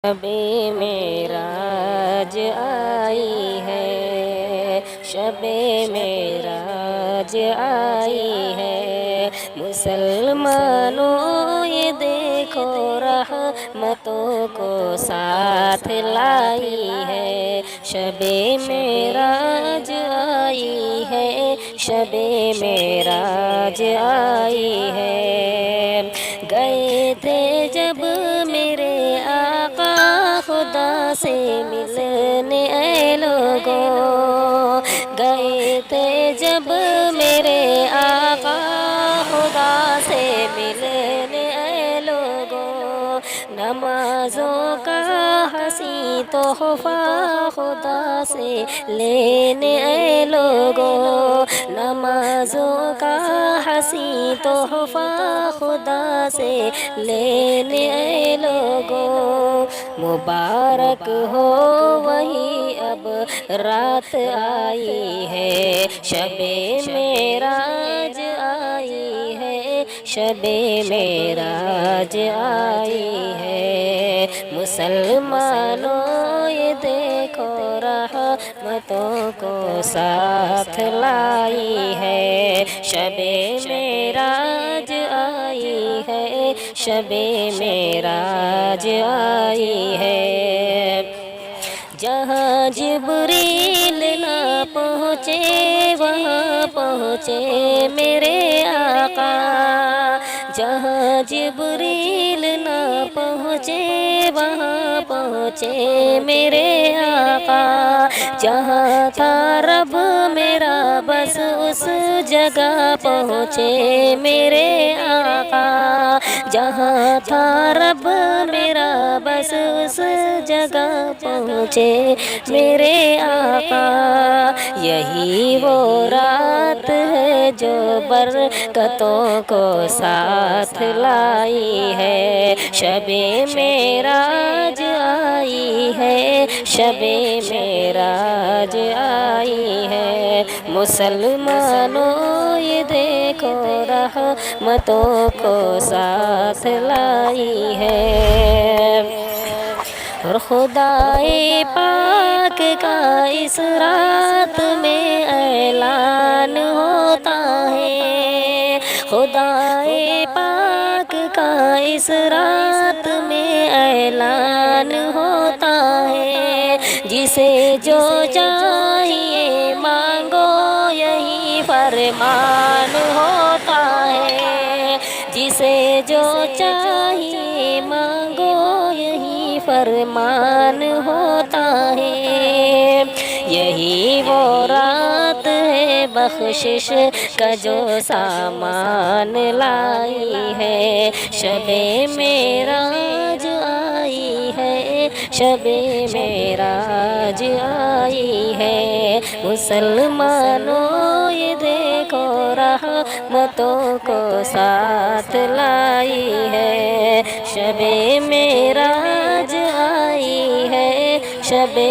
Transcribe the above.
शबे मेराज आई है, शबे मेराज आई है। मुसलमानों ये देखो रहमतों को साथ लाई है। शबे मेराज आई है, शबे मेराज आई है। गए थे जब मेरे आका खुदा से मिलने ऐ लोगों, गए थे जब मेरे आका खुदा से मिलने ऐ लोगों। नमाजों का हसी तोहफा खुदा से लेने ऐ लोगों। नमाजों का हसी तोहफा खुदा से लेने ऐ लोगों। मुबारक हो वही अब रात आई है, शबे मेराज आई है, शबे मेराज आई है। मुसलमानों ये देखो रहमतों को साथ लाई है। शबे मेराज आई है, शबे मेराज आई है। जहाँ जिब्रील ना पहुँचे वहाँ पहुँचे मेरे आका। जहाँ जिब्रील ना पहुँचे वहाँ पहुँचे मेरे आका। जहाँ था रब मेरा बस उस जगह पहुँचे मेरे आका। जहाँ था रब मेरा बस उस जगह पहुँचे मेरे आका। यही वो रात है जो बरकतों को साथ लाई है। शबे मेराज आई है, शबे मेराज आई है। मुसलमानों ये देखो रहमतों को साथ लाई है। और खुदाए पाक का इस रात में ऐलान होता है। खुदाए पाक का इस रात में ऐलान होता है। जिसे जो चाहिए मांगो यही फरमान होता है। जिसे जो चाहिए मांगो यही फरमान होता है। यही वो रात है बख्शिश का जो सामान लाई है। शबे मेराज आई है, शबे मेराज आई है। मुसलमानों ये देखो रहमतों को साथ लाई है। शबे मेराज आई है, शबे